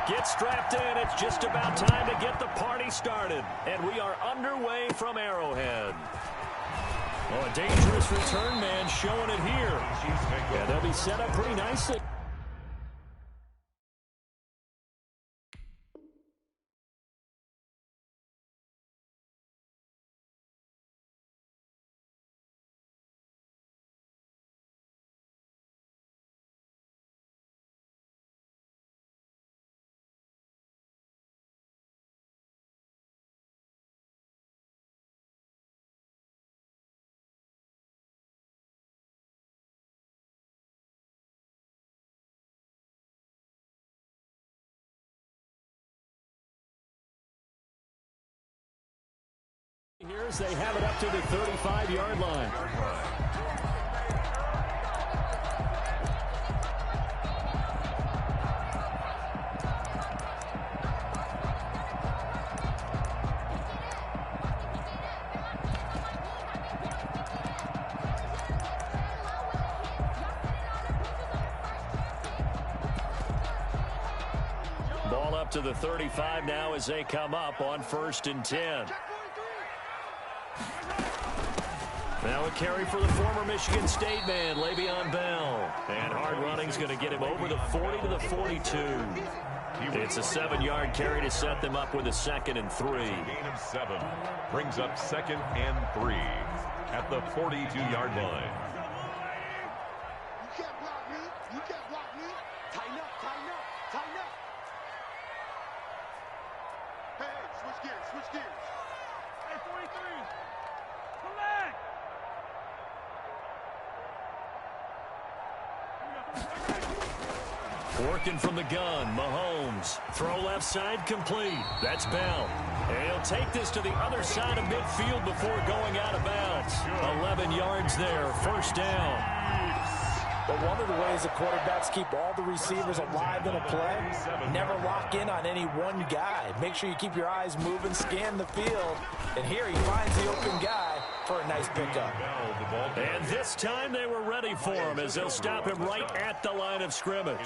Get strapped in. It's just about time to get the party started. And we are underway from Arrowhead. Oh, a dangerous return man showing it here. Yeah, they'll be set up pretty nicely. Here as they have it up to the 35-yard line. Ball up to the 35 now as they come up on 1st and 10. Now a carry for the former Michigan State man, Le'Veon Bell. And hard running's going to get him over the 40 to the 42. It's a 7-yard carry to set them up with a 2nd and 3. Gain of 7 brings up 2nd and 3 at the 42-yard line. You can't block me. You can't block me. Tighten up, tighten up, tighten up. Hey, switch gears, switch gears. Hey, 43. Come back. Working from the gun, Mahomes. Throw left side complete. That's Bell. And he'll take this to the other side of midfield before going out of bounds. 11 yards there, 1st down. But one of the ways the quarterbacks keep all the receivers alive in a play, never lock in on any one guy. Make sure you keep your eyes moving, scan the field, and here he finds the open guy for a nice pickup. And this time they were ready for him as they'll stop him right at the line of scrimmage.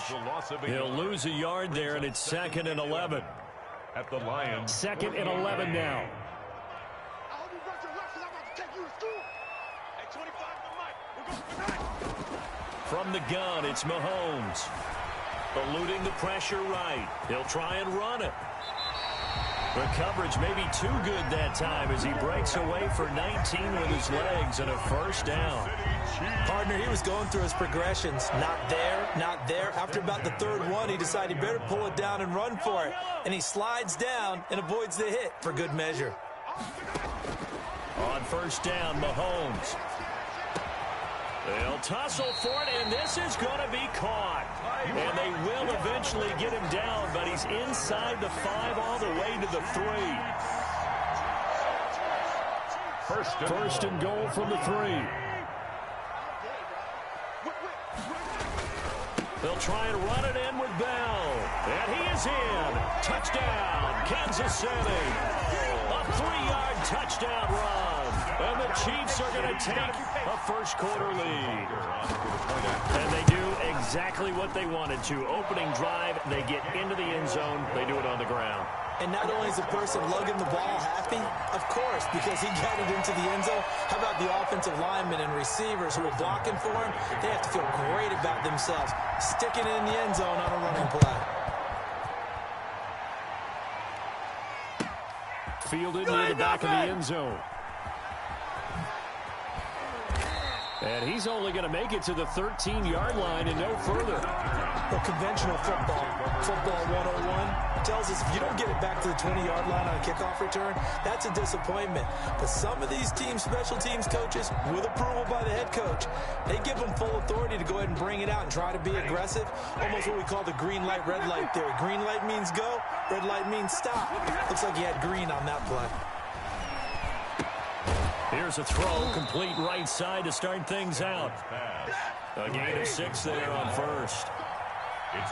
He'll lose a yard there, and it's 2nd and 11. At the Lions. 2nd and 11 now. I hope you run your left because I'm about to take you to school. Hey, 25 to the mic. We're going. From the gun, it's Mahomes. Eluding the pressure right. He'll try and run it. The coverage may be too good that time as he breaks away for 19 with his legs and a 1st down. Partner, he was going through his progressions. Not there, not there. After about the 3rd one, he decided he better pull it down and run for it. And he slides down and avoids the hit for good measure. On 1st down, Mahomes. They'll tussle for it, and this is going to be caught. And they will eventually get him down, but he's inside the 5 all the way to the 3. First and goal from the 3. They'll try and run it in with Bell. And he is in. Touchdown, Kansas City. A 3-yard touchdown run. And the Chiefs are going to take a 1st quarter lead. And they do exactly what they wanted to. Opening drive, they get into the end zone. They do it on the ground. And not only is the person lugging the ball happy, of course, because he got it into the end zone. How about the offensive linemen and receivers who are blocking for him? They have to feel great about themselves, sticking it in the end zone on a running play. Fielded near the back of the end zone. And he's only going to make it to the 13-yard line and no further. Well, conventional football 101, tells us if you don't get it back to the 20-yard line on a kickoff return, that's a disappointment. But some of these teams, special teams coaches, with approval by the head coach, they give them full authority to go ahead and bring it out and try to be aggressive. Almost what we call the green light, red light theory. Green light means go, red light means stop. Looks like he had green on that play. Here's a throw, complete right side to start things out. A gain of 6 there on 1st.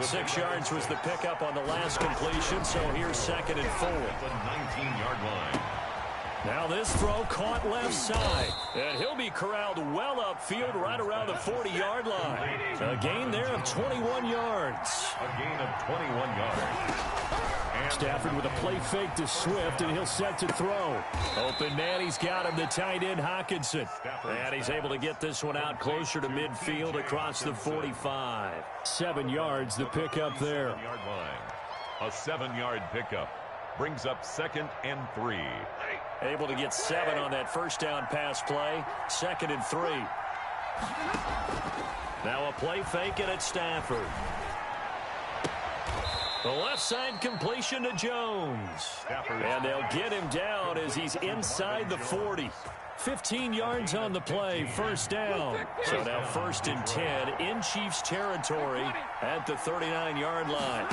6 yards was the pickup on the last completion, so here's 2nd and 4. The 19-yard line. Now this throw caught left side. And he'll be corralled well upfield right around the 40-yard line. A gain there of 21 yards. A gain of 21 yards. Stafford with a play fake to Swift, and he'll set to throw. Open man, he's got him, the tight end, Hockenson. And he's able to get this one out closer to midfield across the 45. 7 yards, the pickup there. A 7-yard pickup brings up 2nd and 3. Able to get 7 on that first down pass play. 2nd and 3. Now a play fake, and it's Stafford. The left side completion to Jones. And they'll get him down as he's inside the 40. 15 yards on the play, first down. So now 1st and 10 in Chiefs territory at the 39-yard line.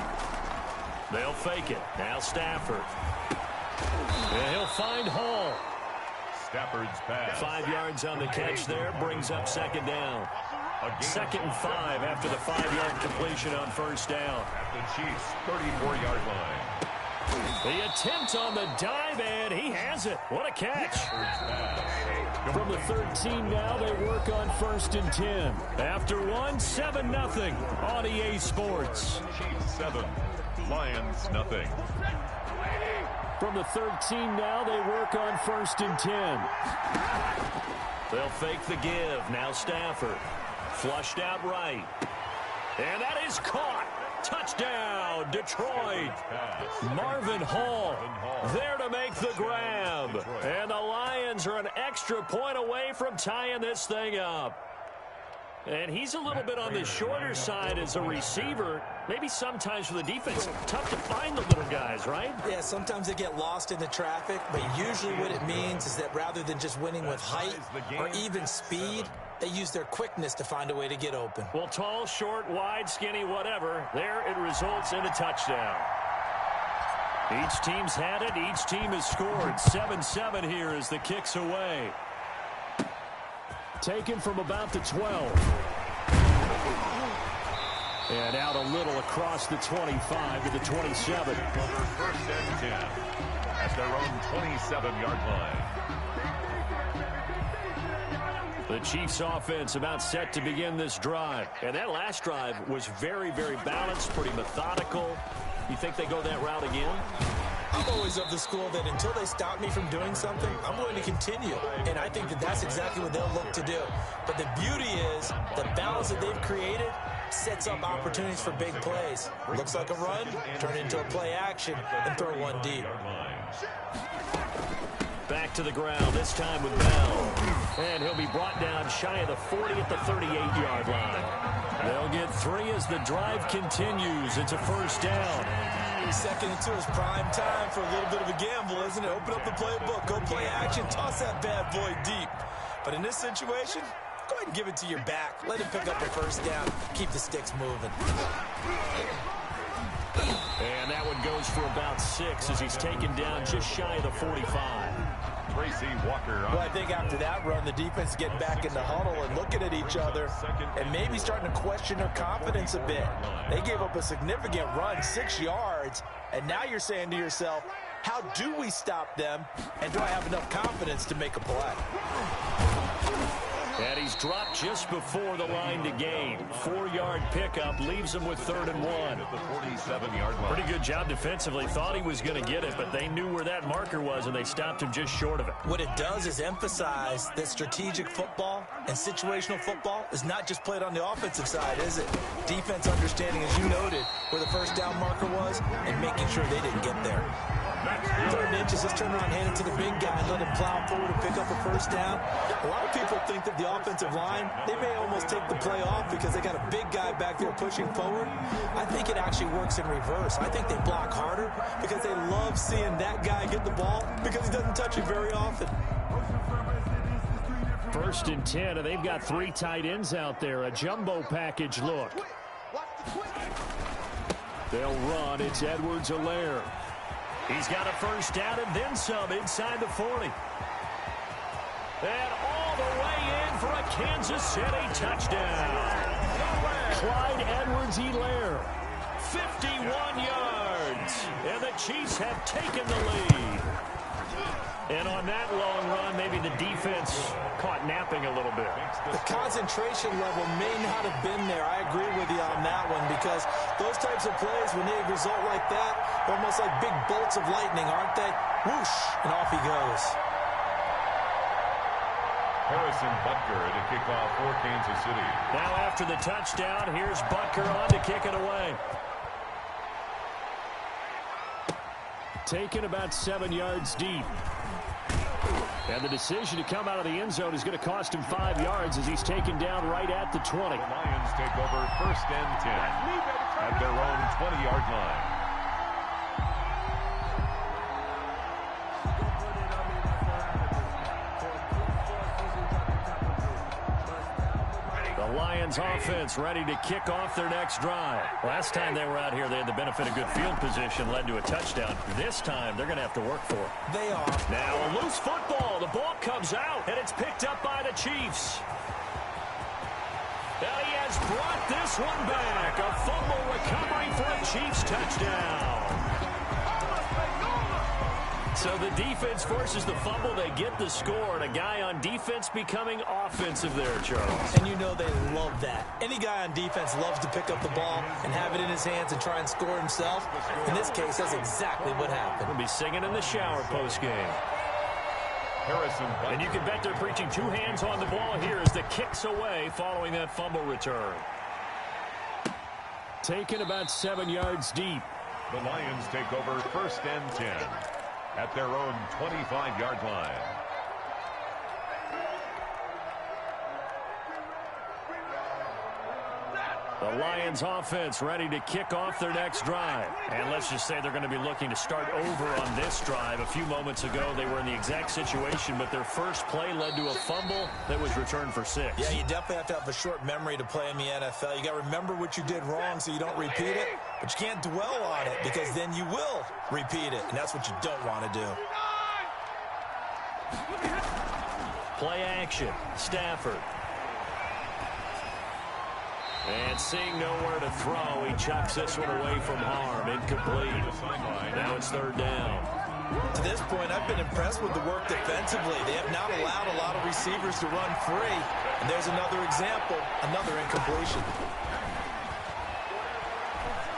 They'll fake it. Now Stafford. And he'll find Hall. Stafford's pass. 5 yards on the catch there, brings up 2nd down. 2nd and 5 after the 5-yard completion on first down. At the Chiefs' 34-yard line. The attempt on the dive, and he has it. What a catch. From the 13 now, they work on 1st and 10. After one, 7-0 on EA Sports. Chiefs 7, Lions nothing. From the 13 now, they work on 1st and 10. They'll fake the give. Now Stafford. Flushed out right. And that is caught. Touchdown, Detroit. Marvin Hall there to make the grab. And the Lions are an extra point away from tying this thing up. And he's a little bit on the shorter side as a receiver. Maybe sometimes for the defense, tough to find the little guys, right? Yeah, sometimes they get lost in the traffic, but usually what it means is that rather than just winning with height or even speed, they use their quickness to find a way to get open. Well, tall, short, wide, skinny, whatever, there it results in a touchdown. Each team's had it. Each team has scored. 7-7 here as the kick's away. Taken from about the 12. And out a little across the 25 to the 27. Over 1st and 10 at their own 27-yard line. The Chiefs offense about set to begin this drive. And that last drive was very, very balanced, pretty methodical. You think they go that route again? I'm always of the school that until they stop me from doing something, I'm going to continue. And I think that that's exactly what they'll look to do. But the beauty is the balance that they've created sets up opportunities for big plays. Looks like a run, turn it into a play action, and throw one deep. Back to the ground, this time with Bell. And he'll be brought down shy of the 40 at the 38-yard line. They'll get 3 as the drive continues. It's a first down. 2nd and 2 is prime time for a little bit of a gamble, isn't it? Open up the playbook, go play action, toss that bad boy deep. But in this situation, go ahead and give it to your back. Let him pick up a first down. Keep the sticks moving. And that one goes for about 6 as he's taken down just shy of the 45. Tracy Walker. Well, I think after that run, the defense is getting back in the huddle and looking at each other and maybe starting to question their confidence a bit. They gave up a significant run, 6 yards, and now you're saying to yourself, how do we stop them, and do I have enough confidence to make a play? And he's dropped just before the line to gain. 4-yard pickup leaves him with 3rd and 1. At the 47-yard line. Pretty good job defensively. Thought he was going to get it, but they knew where that marker was, and they stopped him just short of it. What it does is emphasize that strategic football and situational football is not just played on the offensive side, is it? Defense understanding, as you noted, where the first down marker was and making sure they didn't get there. 3rd and inches, just turn around, hand it to the big guy, and let him plow forward and pick up a first down. A lot of people think that the offensive line, they may almost take the play off because they got a big guy back there pushing forward. I think it actually works in reverse. I think they block harder because they love seeing that guy get the ball because he doesn't touch it very often. 1st and 10, and they've got 3 tight ends out there. A jumbo package look. They'll run. It's Edwards-Helaire. He's got a first down and then some inside the 40. And all the way in for a Kansas City touchdown. Clyde Edwards-Helaire, 51 yards. And the Chiefs have taken the lead. And on that long run, maybe the defense caught napping a little bit. The concentration level may not have been there. I agree with you on that one because those types of plays, when they result like that, they're almost like big bolts of lightning, aren't they? Whoosh, and off he goes. Harrison Butker to kick off for Kansas City. Now after the touchdown, here's Butker on to kick it away. Taken about 7 yards deep. And the decision to come out of the end zone is going to cost him 5 yards as he's taken down right at the 20. The Lions take over 1st and 10 at their own 20-yard line. The Lions offense ready to kick off their next drive. Last time they were out here, they had the benefit of good field position, led to a touchdown. This time, they're going to have to work for it. They are. Now a loose football. The ball comes out, and it's picked up by the Chiefs. Now he has brought this one back. A fumble recovery for a Chiefs touchdown. So the defense forces the fumble. They get the score, and a guy on defense becoming offensive there, Charles. And you know they love that. Any guy on defense loves to pick up the ball and have it in his hands and try and score himself. In this case, that's exactly what happened. We'll be singing in the shower post-game. Harrison Butker. And you can bet they're preaching 2 hands on the ball here as the kick's away following that fumble return. Taken about 7 yards deep. The Lions take over 1st and 10 at their own 25-yard line. The Lions offense ready to kick off their next drive. And let's just say they're going to be looking to start over on this drive. A few moments ago, they were in the exact situation, but their first play led to a fumble that was returned for 6. Yeah, you definitely have to have a short memory to play in the NFL. You got to remember what you did wrong so you don't repeat it, but you can't dwell on it because then you will repeat it, and that's what you don't want to do. Play action. Stafford. And seeing nowhere to throw, he chucks this one away from harm. Incomplete. Now it's 3rd down. To this point, I've been impressed with the work defensively. They have not allowed a lot of receivers to run free. And there's another example, another incompletion.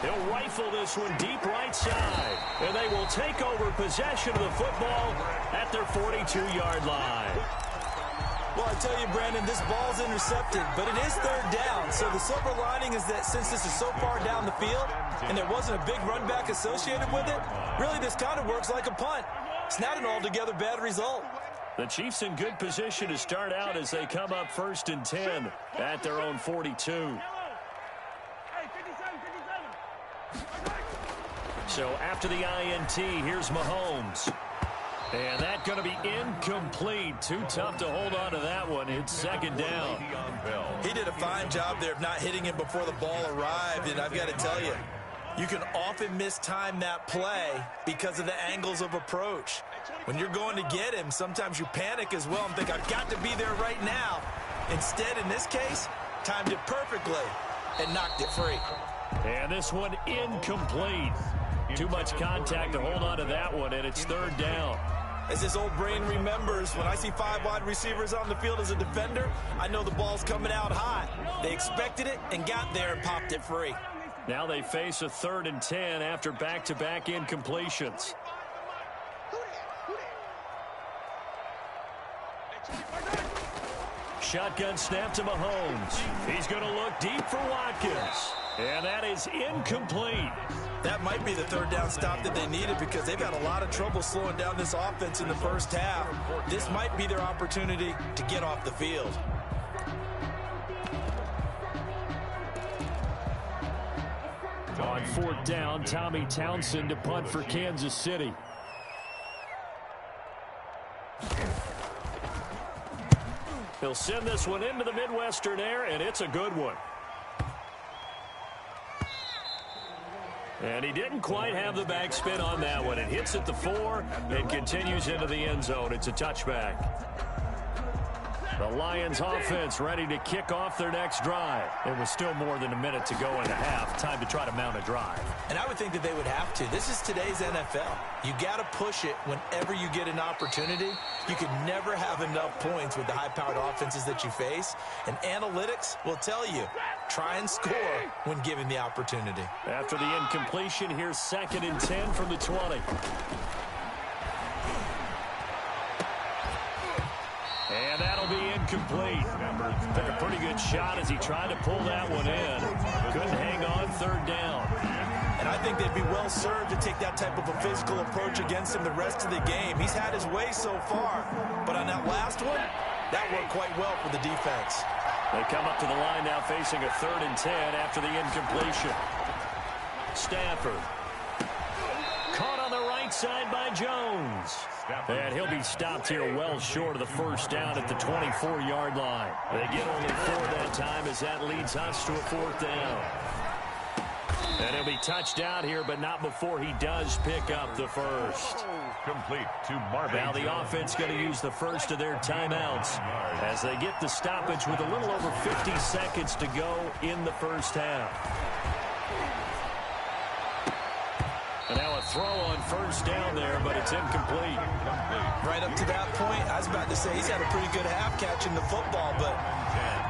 They'll rifle this one deep right side. And they will take over possession of the football at their 42-yard line. Well, I tell you, Brandon, this ball's intercepted, but it is 3rd down. So the silver lining is that since this is so far down the field and there wasn't a big run back associated with it, really this kind of works like a punt. It's not an altogether bad result. The Chiefs in good position to start out as they come up 1st and 10 at their own 42. So after the INT, here's Mahomes. And that's going to be incomplete. Too tough to hold on to that one. It's 2nd down. He did a fine job there of not hitting him before the ball arrived. And I've got to tell you, you can often mistime that play because of the angles of approach. When you're going to get him, sometimes you panic as well and think, I've got to be there right now. Instead, in this case, timed it perfectly and knocked it free. And this one incomplete. Too much contact to hold on to that one, and it's 3rd down. As his old brain remembers, when I see 5 wide receivers on the field as a defender, I know the ball's coming out hot. They expected it and got there and popped it free. Now they face a 3rd and 10 after back-to-back incompletions. Shotgun snap to Mahomes. He's going to look deep for Watkins. And that is incomplete. That might be the 3rd down stop that they needed because they've had a lot of trouble slowing down this offense in the first half. This might be their opportunity to get off the field. On 4th down, Tommy Townsend to punt for Kansas City. He'll send this one into the Midwestern air, and it's a good one. And he didn't quite have the backspin on that one. It hits at the 4 and continues into the end zone. It's a touchback. The Lions offense ready to kick off their next drive. It was still more than a minute to go in the half. Time to try to mount a drive. And I would think that they would have to. This is today's NFL. You got to push it whenever you get an opportunity. You can never have enough points with the high-powered offenses that you face. And analytics will tell you, try and score when given the opportunity. After the incompletion, here's 2nd and 10 from the 20. And that'll be incomplete. Took a pretty good shot as he tried to pull that one in. Couldn't hang on 3rd down. And I think they'd be well served to take that type of a physical approach against him the rest of the game. He's had his way so far, but on that last one, that worked quite well for the defense. They come up to the line now facing a 3rd and 10 after the incompletion. Stafford. Caught on the right side by Jones. And he'll be stopped here well short of the 1st down at the 24-yard line. They get only 4 that time as that leads us to a 4th down. And he'll be touched out here, but not before he does pick up the 1st. Complete to Marvin. Now the offense going to use the first of their timeouts as they get the stoppage with a little over 50 seconds to go in the 1st half. And now a throw on 1st down there, but it's incomplete. Right up to that point, I was about to say he's had a pretty good half catching the football, but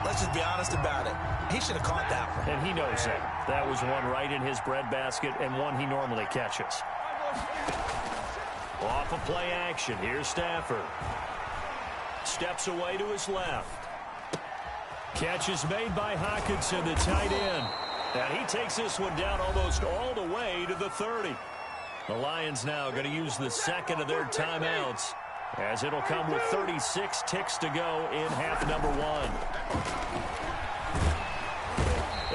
let's just be honest about it. He should have caught that one. And he knows that. That was one right in his breadbasket and one he normally catches. Off of play action, here's Stafford. Steps away to his left. Catch is made by Hockenson, the tight end. And he takes this one down almost all the way to the 30. The Lions now going to use the 2nd of their timeouts as it'll come with 36 ticks to go in half number 1.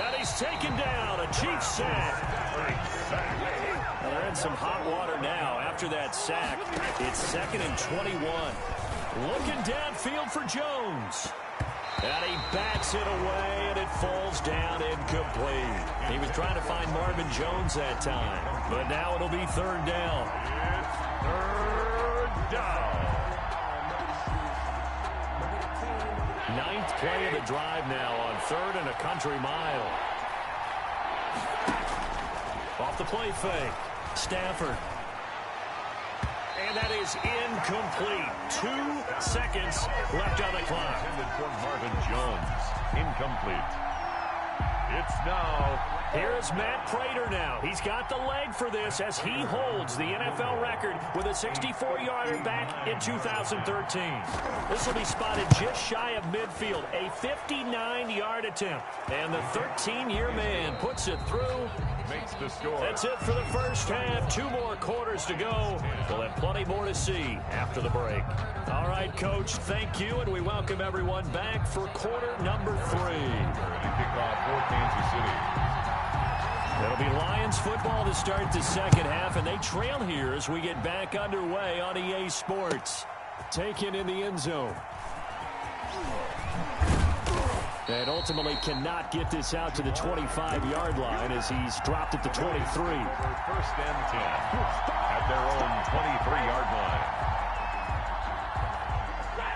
And he's taken down, a Chiefs sack. Well, they're in some hot water now after that sack. It's 2nd and 21. Looking downfield for Jones. And he bats it away, and it falls down incomplete. He was trying to find Marvin Jones that time, but now it'll be 3rd down. It's 3rd down. 9th play of the drive now on 3rd and a country mile. Off the play fake. Stafford. And that is incomplete. 2 seconds left on the clock. Intended for Marvin Jones. Incomplete. It's now. Here's Matt Prater now. He's got the leg for this as he holds the NFL record with a 64-yarder back in 2013. This will be spotted just shy of midfield. A 59-yard attempt. And the 13-year man puts it through. Makes the score. That's it for the 1st half. 2 more quarters to go. We'll have plenty more to see after the break. All right, Coach, thank you, and we welcome everyone back for quarter number 3. Kickoff for Kansas City. It'll be Lions football to start the 2nd half, and they trail here as we get back underway on EA Sports. Taken in the end zone. And ultimately cannot get this out to the 25-yard line as he's dropped at the 23. 1st and 10 at their own 23-yard line.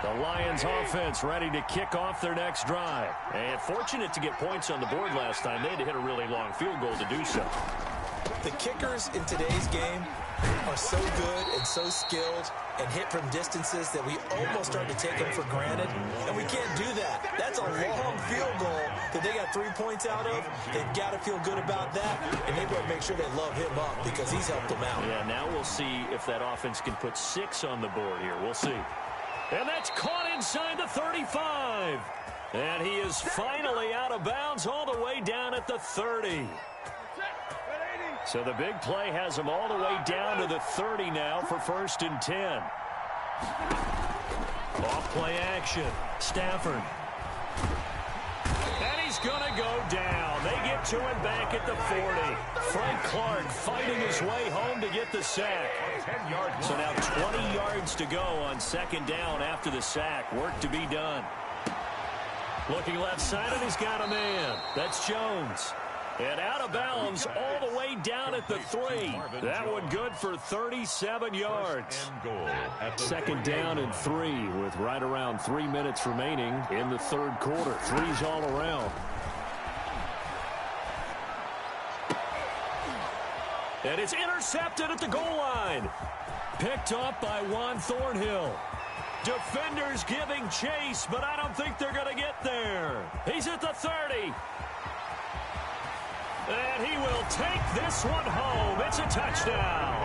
The Lions offense ready to kick off their next drive. And fortunate to get points on the board last time. They had to hit a really long field goal to do so. The kickers in today's game are so good and so skilled and hit from distances that we almost start to take them for granted. And we can't do that. That's a long field goal that they got 3 points out of. They've got to feel good about that. And they've got to make sure they love him up because he's helped them out. Yeah, now we'll see if that offense can put 6 on the board here. We'll see. And that's caught inside the 35. And he is finally out of bounds all the way down at the 30. So the big play has him all the way down to the 30 now for 1st and 10. Off play action. Stafford. And he's going to go down. They get to him back at the 40. Frank Clark fighting his way home to get the sack. So now 20 yards to go on 2nd down after the sack. Work to be done. Looking left side, and he's got a man. That's Jones. And out of bounds all the way down at the 3. That one good for 37 yards. Second down and 3 with right around 3 minutes remaining in the third quarter. Threes all around. And it's intercepted at the goal line. Picked up by Juan Thornhill. Defenders giving chase, but I don't think they're going to get there. He's at the 30. And he will take this one home. It's a touchdown.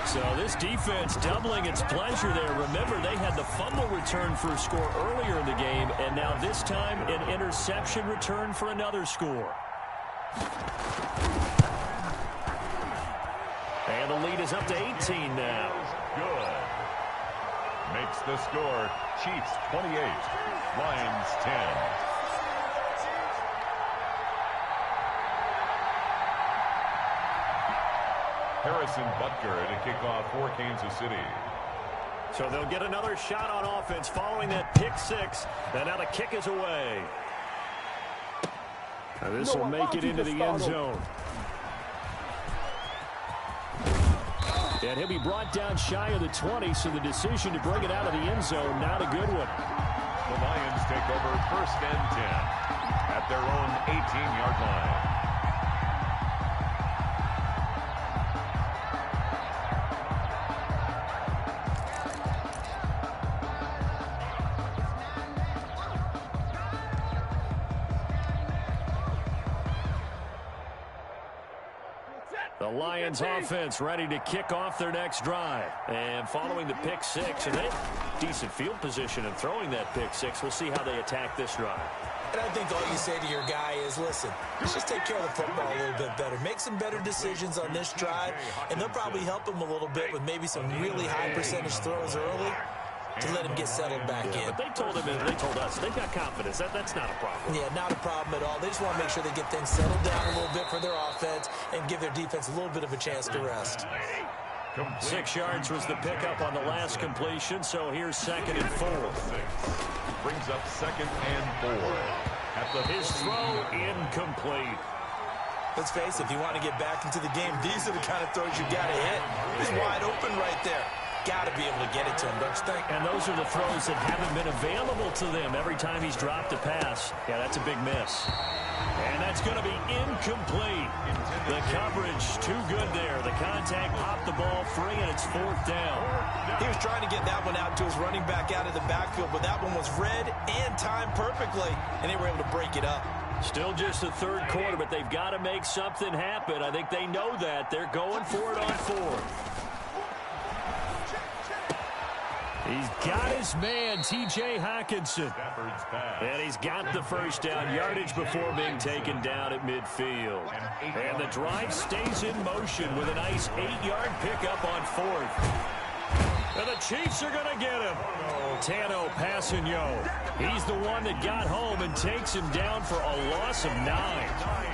So this defense doubling its pleasure there. Remember, they had the fumble return for a score earlier in the game, and now this time an interception return for another score. And the lead is up to 18 now. Good. Makes the score Chiefs 28, Lions 10. Harrison Butker to kick off for Kansas City. So they'll get another shot on offense following that pick six. And now the kick is away. Now this will make it into the end zone. And he'll be brought down shy of the 20, so the decision to bring it out of the end zone, not a good one. The Lions take over 1st and 10 at their own 18-yard line. The Lions offense ready to kick off their next drive. And following the pick six, and they have decent field position in throwing that pick six. We'll see how they attack this drive. And I think all you say to your guy is, listen, let's just take care of the football a little bit better. Make some better decisions on this drive, and they'll probably help him a little bit with maybe some really high percentage throws early to let him get settled back in. But they told him, and they told us, they've got confidence. That's not a problem. Yeah, not a problem at all. They just want to make sure they get things settled down a little bit for their offense and give their defense a little bit of a chance to rest. 6 yards was the pickup on the last completion, so here's 2nd and 4. Brings up 2nd and 4. His throw incomplete. Let's face it, if you want to get back into the game, these are the kind of throws you got to hit. He's wide open right there. Got to be able to get it to him, don't you think? And those are the throws that haven't been available to them every time he's dropped a pass. Yeah, that's a big miss. And that's going to be incomplete. The coverage too good there. The contact popped the ball free, and it's 4th down. He was trying to get that one out to his running back out of the backfield, but that one was read and timed perfectly, and they were able to break it up. Still just the third quarter, but they've got to make something happen. I think they know that. They're going for it on 4th. He's got his man, T.J. Hawkinson. And he's got the first down, yardage before being taken down at midfield. And the drive stays in motion with a nice 8-yard pickup on 4th. And the Chiefs are going to get him. Tano Passigno. He's the one that got home and takes him down for a loss of 9.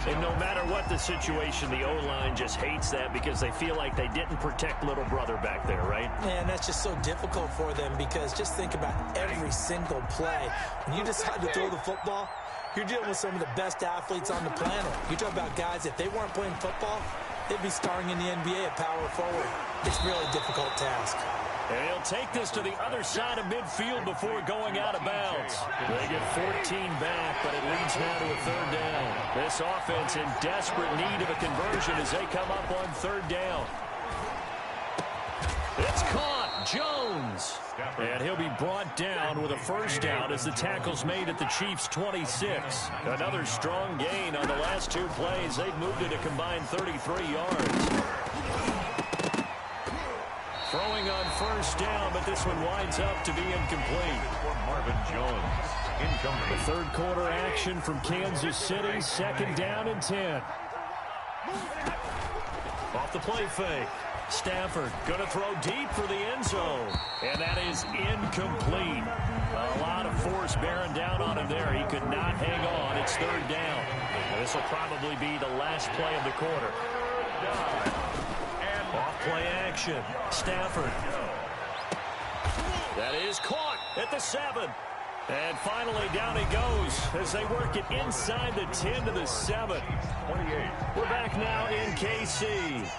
And no matter what the situation, the O-line just hates that because they feel like they didn't protect little brother back there, right? Man, that's just so difficult for them because just think about every single play. When you decide to throw the football, you're dealing with some of the best athletes on the planet. You talk about guys, if they weren't playing football, they'd be starring in the NBA at power forward. It's a really difficult task. And he'll take this to the other side of midfield before going out of bounds. They get 14 back, but it leads now to a 3rd down. This offense in desperate need of a conversion as they come up on 3rd down. It's caught. Jones. And he'll be brought down with a 1st down as the tackle's made at the Chiefs' 26. Another strong gain on the last 2 plays. They've moved it a combined 33 yards. Throwing on 1st down, but this one winds up to be incomplete. Marvin Jones, incomplete. The 3rd quarter action from Kansas City, 2nd down and 10. Off the play fake. Stafford going to throw deep for the end zone. And that is incomplete. A lot of force bearing down on him there. He could not hang on. It's 3rd down. And this will probably be the last play of the quarter. Off-play action. Stafford. That is caught at the 7. And finally, down he goes as they work it inside the 10 to the 7. 28. We're back now in KC.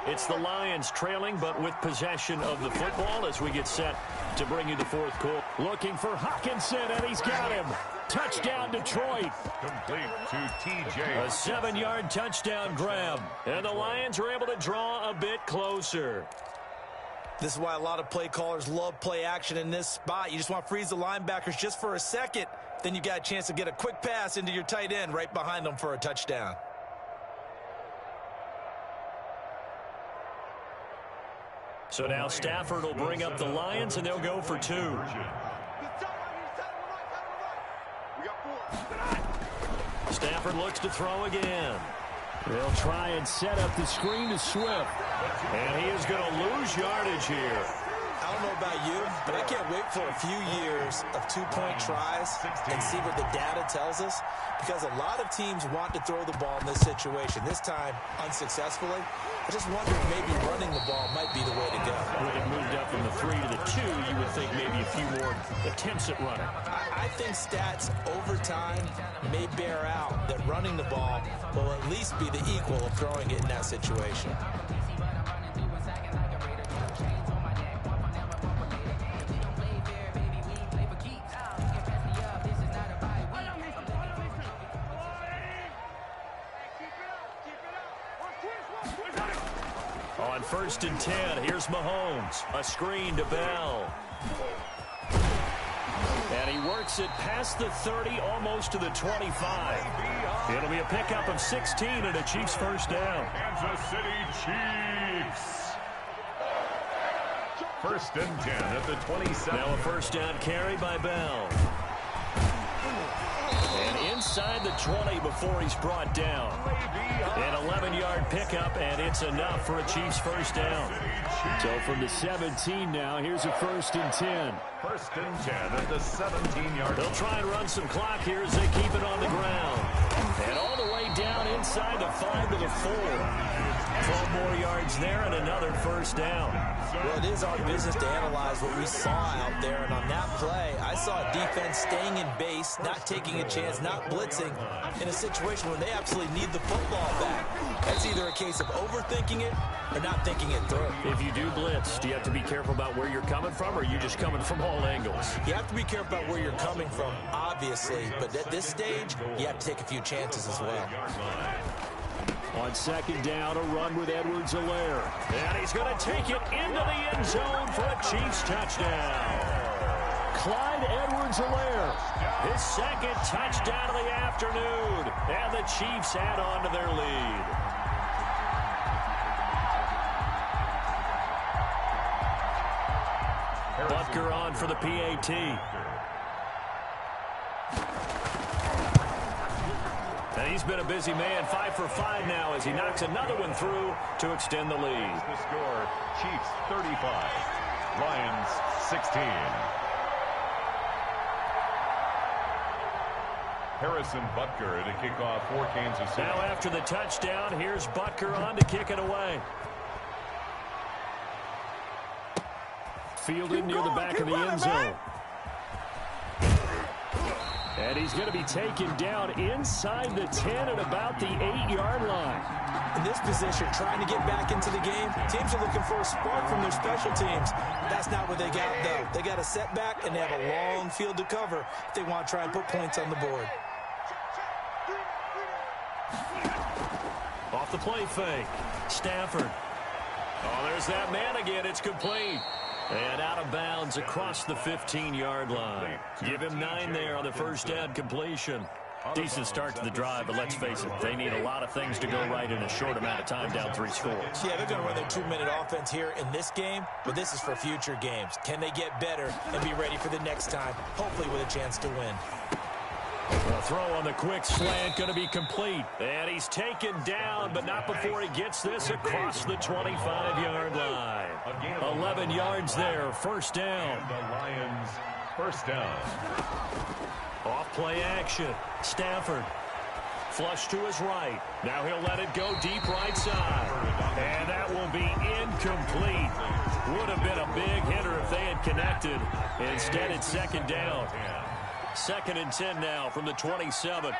It's the Lions trailing, but with possession of the football as we get set to bring you the fourth quarter. Looking for Hawkinson, and he's got him. Touchdown, Detroit. Complete to TJ. A 7-yard touchdown grab. And the Lions are able to draw a bit closer. This is why a lot of play callers love play action in this spot. You just want to freeze the linebackers just for a second. Then you got a chance to get a quick pass into your tight end right behind them for a touchdown. So now Stafford will bring up the Lions, and they'll go for 2. Stafford looks to throw again. They'll try and set up the screen to Swift. And he is going to lose yardage here. I don't know about you, but I can't wait for a few years of two-point tries and see what the data tells us, because a lot of teams want to throw the ball in this situation, this time unsuccessfully. I just wonder if maybe running the ball might be the way to go. With it moved up from the 3 to the 2, you would think maybe a few more attempts at running. I think stats over time may bear out that running the ball will at least be the equal of throwing it in that situation. On 1st and 10, here's Mahomes. A screen to Bell. And he works it past the 30, almost to the 25. It'll be a pickup of 16 and a Chiefs first down. Kansas City Chiefs. 1st and 10 at the 27. Now a first down carry by Bell. And inside the 20 before he's brought down. An 11-yard pickup, and it's enough for a Chiefs first down. So from the 17 now, here's a 1st and 10. 1st and 10 at the 17-yard. They'll try and run some clock here as they keep it on the ground. And all the way down inside the 5 to the 4. 12 more yards there and another first down. Well, it is our business to analyze what we saw out there, and on that play, I saw a defense staying in base, not taking a chance, not blitzing, in a situation where they absolutely need the football back. That's either a case of overthinking it or not thinking it through. If you do blitz, do you have to be careful about where you're coming from, or are you just coming from all angles? You have to be careful about where you're coming from, obviously, but at this stage, you have to take a few chances as well. On 2nd down, a run with Edwards-Helaire. And he's going to take it into the end zone for a Chiefs touchdown. Clyde Edwards-Helaire, his 2nd touchdown of the afternoon. And the Chiefs add on to their lead. Butker on for the PAT. And he's been a busy man, 5 for 5 now as he knocks another one through to extend the lead. The score, Chiefs 35, Lions 16. Harrison Butker to kick off for Kansas City. Now after the touchdown, here's Butker on to kick it away. Fielded near the back of the end zone. And he's going to be taken down inside the 10 at about the 8-yard line. In this position, trying to get back into the game, teams are looking for a spark from their special teams. That's not what they got, though. They got a setback, and they have a long field to cover if they want to try and put points on the board. Off the play fake. Stafford. Oh, there's that man again. It's complete. And out of bounds across the 15-yard line. Give him 9 there on the first down completion. Decent start to the drive, but let's face it, they need a lot of things to go right in a short amount of time, down 3 scores. Yeah, they're going to run their 2-minute offense here in this game, but this is for future games. Can they get better and be ready for the next time, hopefully with a chance to win? A throw on the quick slant going to be complete. And he's taken down, but not before he gets this across the 25-yard line. 11 yards there, first down. And the Lions first down. Off play action. Stafford. Flush to his right. Now he'll let it go deep right side. And that will be incomplete. Would have been a big hitter if they had connected. Instead, it's second down. 2nd and 10 now from the 27.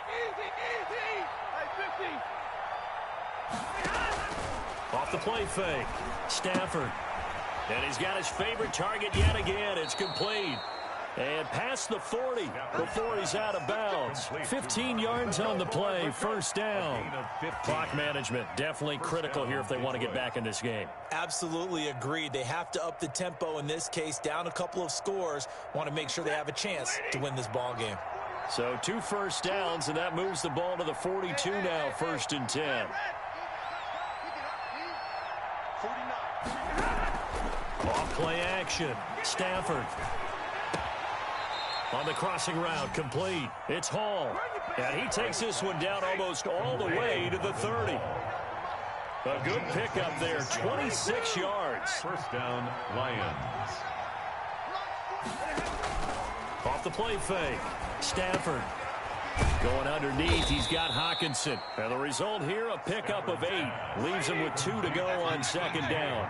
Off the play fake. Stafford. And he's got his favorite target yet again. It's complete. And past the 40 before he's out of bounds. 15 yards on the play. First down. Clock management definitely critical here if they want to get back in this game. Absolutely agreed. They have to up the tempo in this case. Down a couple of scores. Want to make sure they have a chance to win this ball game. So 2 first downs, and that moves the ball to the 42 now. 1st and 10. Off play action. Stafford. On the crossing route, complete. It's Hall. And he takes this one down almost all the way to the 30. A good pickup there, 26 yards. First down, Lions. Off the play fake. Stafford. Going underneath, he's got Hawkinson. And the result here, a pickup of 8. Leaves him with 2 to go on 2nd down.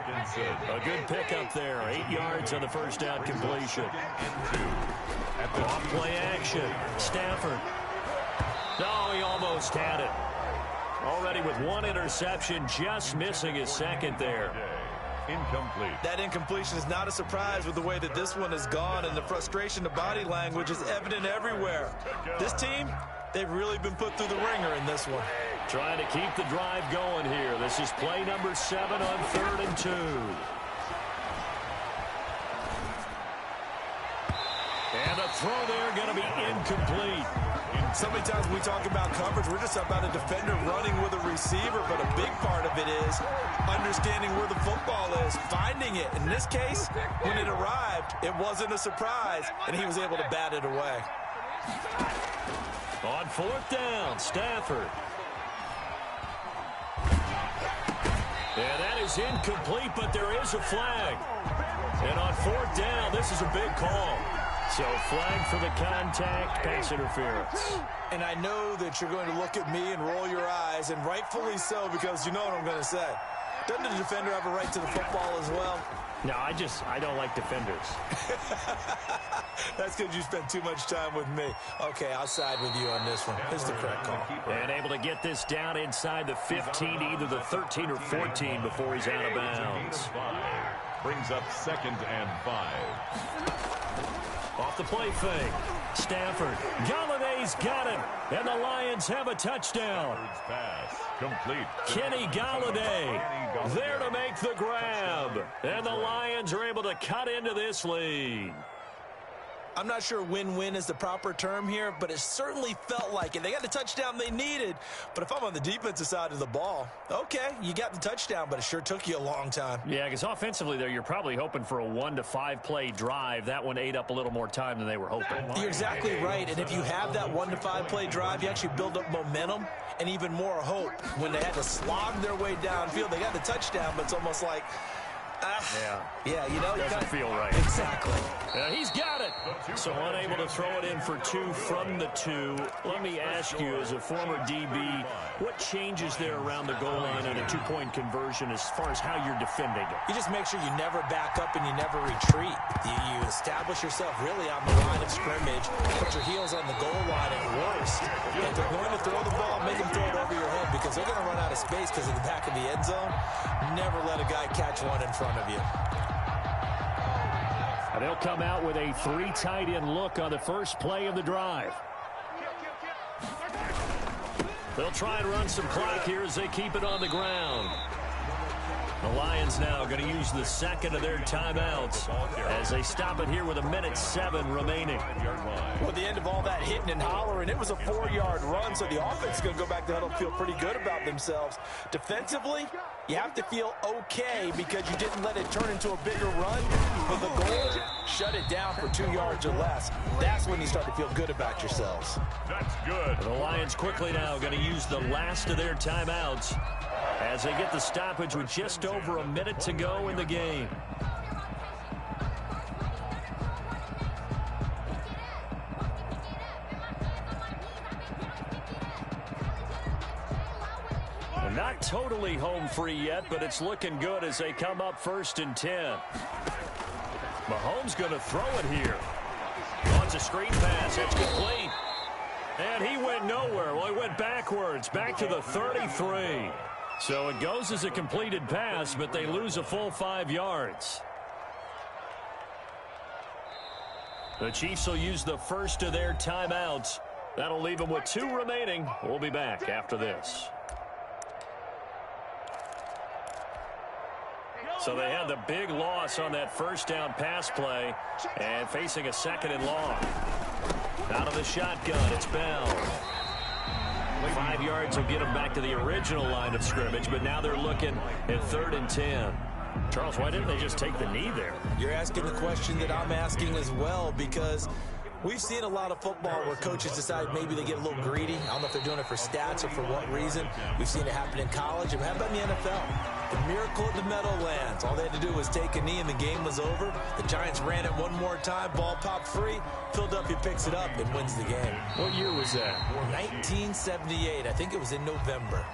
A good pickup there, 8 yards on the first down completion. Off play action. Stafford. No, he almost had it. Already with 1 interception, just missing his 2nd there. Incomplete. That incompletion is not a surprise with the way that this one has gone, and the frustration, the body language is evident everywhere. This team, they've really been put through the ringer in this one. Trying to keep the drive going here. This is play number 7 on 3rd and 2. And the throw there going to be incomplete. So many times we talk about coverage, we're just about a defender running with a receiver, but a big part of it is understanding where the football is, finding it. In this case, when it arrived, it wasn't a surprise, and he was able to bat it away. On 4th down, Stafford. And that is incomplete, but there is a flag. And on 4th down, this is a big call. So flag for the contact, pass interference. And I know that you're going to look at me and roll your eyes, and rightfully so, because you know what I'm going to say. Doesn't the defender have a right to the football as well? No, I don't like defenders. That's because you spent too much time with me. Okay, I'll side with you on this one. It's the correct call. And able to get this down inside the 15, either the 13 or 14 before he's out of bounds. Brings up 2nd and 5. Off the play fake. Stafford. Galladay's got it. And the Lions have a touchdown. Pass complete. Kenny Galladay there to make the grab. And the Lions are able to cut into this lead. I'm not sure win-win is the proper term here, but it certainly felt like it. They got the touchdown they needed, but if I'm on the defensive side of the ball, okay, you got the touchdown, but it sure took you a long time. Yeah, because offensively there, you're probably hoping for a 1 to 5 play drive. That one ate up a little more time than they were hoping. You're exactly right, and if you have that 1 to 5 play drive, you actually build up momentum and even more hope. When they had to slog their way downfield, they got the touchdown, but it's almost like, yeah, you know, doesn't feel right. Exactly. He's got it. So unable to throw it in for 2 from the 2. Let me ask you, as a former DB, what changes there around the goal line on a 2-point conversion as far as how you're defending it? You just make sure you never back up and you never retreat. You establish yourself really on the line of scrimmage, put your heels on the goal line at worst. If they're going to throw the ball, make them throw it over your head because they're going to run out of space because of the back of the end zone. Never let a guy catch one in front of you. And they'll come out with a 3 tight end look on the first play of the drive. They'll try and run some clock here as they keep it on the ground. The Lions now going to use the 2nd of their timeouts as they stop it here with 1:07 remaining. Well, at the end of all that hitting and hollering, it was a 4-yard run, so the offense is going to go back to huddle and feel pretty good about themselves. Defensively, you have to feel okay because you didn't let it turn into a bigger run. But the goal, shut it down for 2 yards or less. That's when you start to feel good about yourselves. That's good. The Lions quickly now going to use the last of their timeouts as they get the stoppage with just over a minute to go in the game. Not totally home free yet, but it's looking good as they come up 1st and 10. Mahomes going to throw it here. Wants a screen pass. That's complete. And he went nowhere. Well, he went backwards, back to the 33. So it goes as a completed pass, but they lose a full 5 yards. The Chiefs will use the first of their timeouts. That'll leave them with 2 remaining. We'll be back after this. So they had the big loss on that first down pass play and facing a 2nd and long. Out of the shotgun, it's Bell. 5 yards will get them back to the original line of scrimmage, but now they're looking at 3rd and 10. Charles, why didn't they just take the knee there? You're asking the question that I'm asking as well, because we've seen a lot of football where coaches decide maybe they get a little greedy. I don't know if they're doing it for stats or for what reason. We've seen it happen in college. And how about in the NFL? The miracle of the Meadowlands. All they had to do was take a knee and the game was over. The Giants ran it one more time. Ball popped free. Philadelphia picks it up and wins the game. What year was that? 1978. I think it was in November.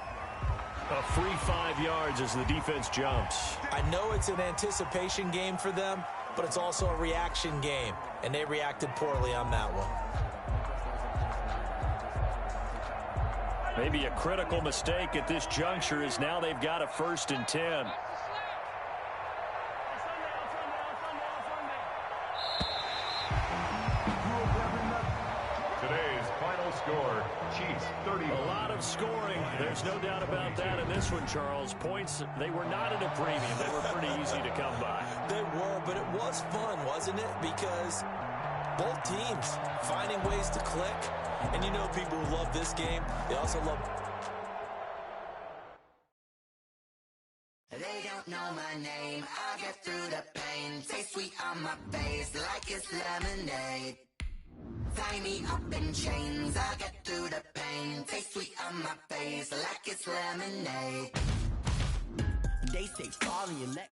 A free 5 yards as the defense jumps. I know it's an anticipation game for them, but it's also a reaction game, and they reacted poorly on that one. Maybe a critical mistake at this juncture is now they've got a 1st and 10. Today's final score, Chiefs 30. A lot of scoring. There's no doubt about that in this one, Charles. Points, they were not at a premium. They were pretty easy to come by. They were, but it was fun, wasn't it? Because both teams finding ways to click. And you know people who love this game, they also love... They don't know my name. I get through the pain. Taste sweet on my face like it's lemonade. Tie me up in chains. I get through the pain. Taste sweet on my face like it's lemonade. They say fall in your neck.